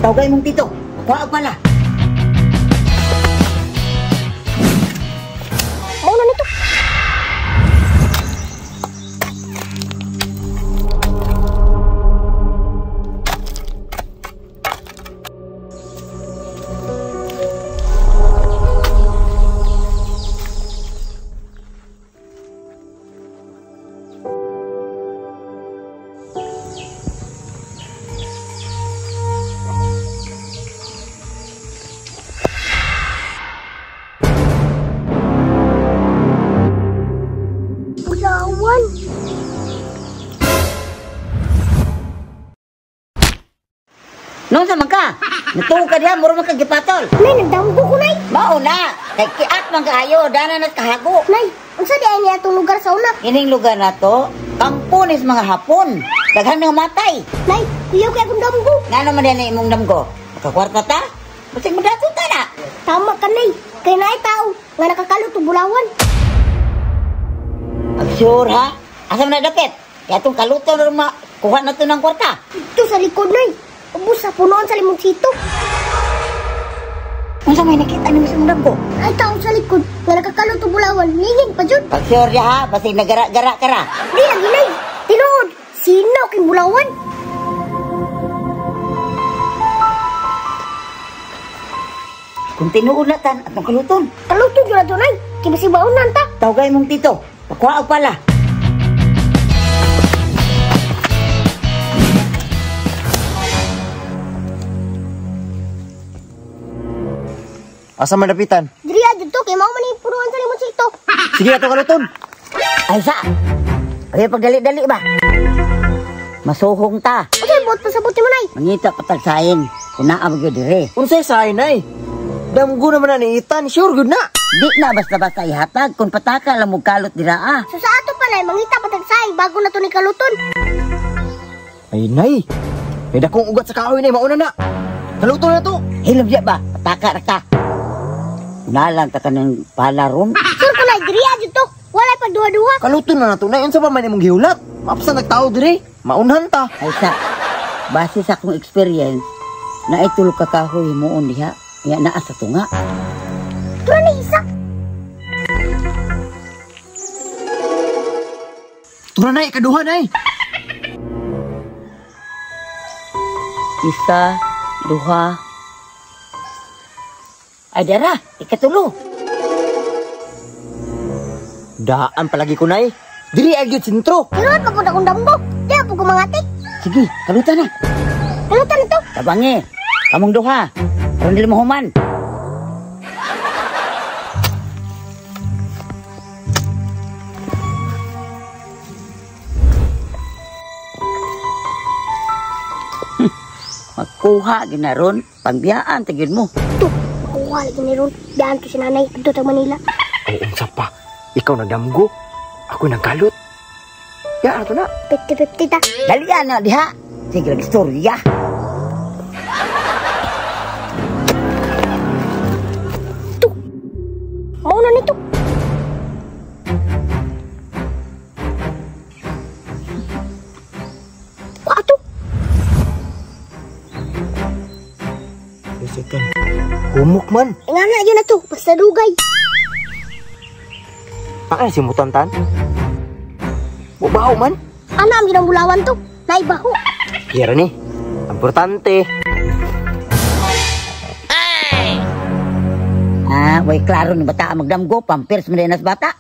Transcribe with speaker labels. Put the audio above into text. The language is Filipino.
Speaker 1: Tawagay mong dito. Kuha pala.
Speaker 2: Mauna nito.
Speaker 1: Noon sa ka? Natuwa ka diyan, muro magkagipatol.
Speaker 2: Nay, nagdamgo ko, Nay.
Speaker 1: Mauna, kay kiat man kaayo, dana na kahago.
Speaker 2: Nay, unsa di ay niya itong lugar sa una?
Speaker 1: Ining lugar na to, kampunis mga Hapon. Daghan nga matay.
Speaker 2: Nay, kuyaw kay akong damgo.
Speaker 1: Nga naman yan na imong damgo. Nakakwarta ta? Basig madato ta na.
Speaker 2: Tama ka, Nay. Kay naay tao nga nakakalot og bulawan.
Speaker 1: Sure ha? Asa man na dapit? Kaya itong kaluto na kuha na to ng kwarta.
Speaker 2: Ito sa likod, Nay. Ubus sa punuan sa limonsito.
Speaker 1: Masa may nakita ni Mr. Damgo?
Speaker 2: Ay tao sa likod nga nakakalot og bulawan. Lingin pa jud.
Speaker 1: Pag-sure ha, basig nagara-gara ka ra.
Speaker 2: Di lagi, Nay. Tinuod. Sino kay bulawan?
Speaker 1: Kung tinuunatan at ang kaluton.
Speaker 2: Kaluton jud na to, Nay. Kay basi baunan ta.
Speaker 1: Tawagay mong tito. Pakuha pala.
Speaker 3: Asa man dapitan?
Speaker 2: Diri adto to kay mao man ni punuan sa limonsito.
Speaker 3: Sige ato kaluton.
Speaker 1: Ay sa. Ay pagdali-dali ba? Masuhong ta.
Speaker 2: Unsay buot pasabot mo, Nay?
Speaker 1: Mangita patagsayin. Kunaam gyud dire.
Speaker 3: Unsay say nay? Damgo naman na ni Itan, sure good na.
Speaker 1: Di na basta-basta ihatag kung pataka lang mo kalot dira ah.
Speaker 2: So sa ato pa, Nay, mangita patagsay bago na to ni kaluton.
Speaker 3: Ay nay. May dakong ugat sa kahoy nay mauna na. Kaluton na to.
Speaker 1: Hilom diya ba? Pataka ra ka. Nalang ta kanang palaron.
Speaker 2: Sure ko, Nay, diri adto to. Walay pa duha-duha.
Speaker 3: Kaluton na to. Nay unsa pa man imong gihulat? Mapsa nagtao dire. Maunhan ta.
Speaker 1: Ay sa. Base sa akong experience, na itul ka kahoy moon diha. Ya naa sa tunga.
Speaker 2: Tara ni isa.
Speaker 3: Tura nay kaduha nay.
Speaker 1: Isa, duha. Ay dara, ikatulo.
Speaker 3: Daan palagi ko nay. Diri ay gyud sentro.
Speaker 2: Tinuod magud akong damgo. Di ako gumangatik.
Speaker 1: Sige, kalutan na.
Speaker 2: Kalutan ito.
Speaker 1: Tabangi, kamong duha. Karon dili mo human. Magkuha ginaron, pangbiyaan tagid mo.
Speaker 2: Ito, makuha lagi ni Ron. Daan to si nanay. Adto sa Manila.
Speaker 3: Oo, unsa pa? Ikaw nagdamgo. Ako nagkalot. Ya, ato na.
Speaker 2: 50-50 ta.
Speaker 1: Dalian na diha. Sige, istorya.
Speaker 2: Ito. Mauna nito. Ato.
Speaker 3: Second. Humok man.
Speaker 2: Ingana yun na to. Basta dugay.
Speaker 3: Paano si Mutantan? Bubaho man.
Speaker 2: Anam yun ang bulawan to. Naibaho.
Speaker 3: Kira ni. Importante.
Speaker 1: Ah, way klaro ni bata magdamgo, pampers man nas bata.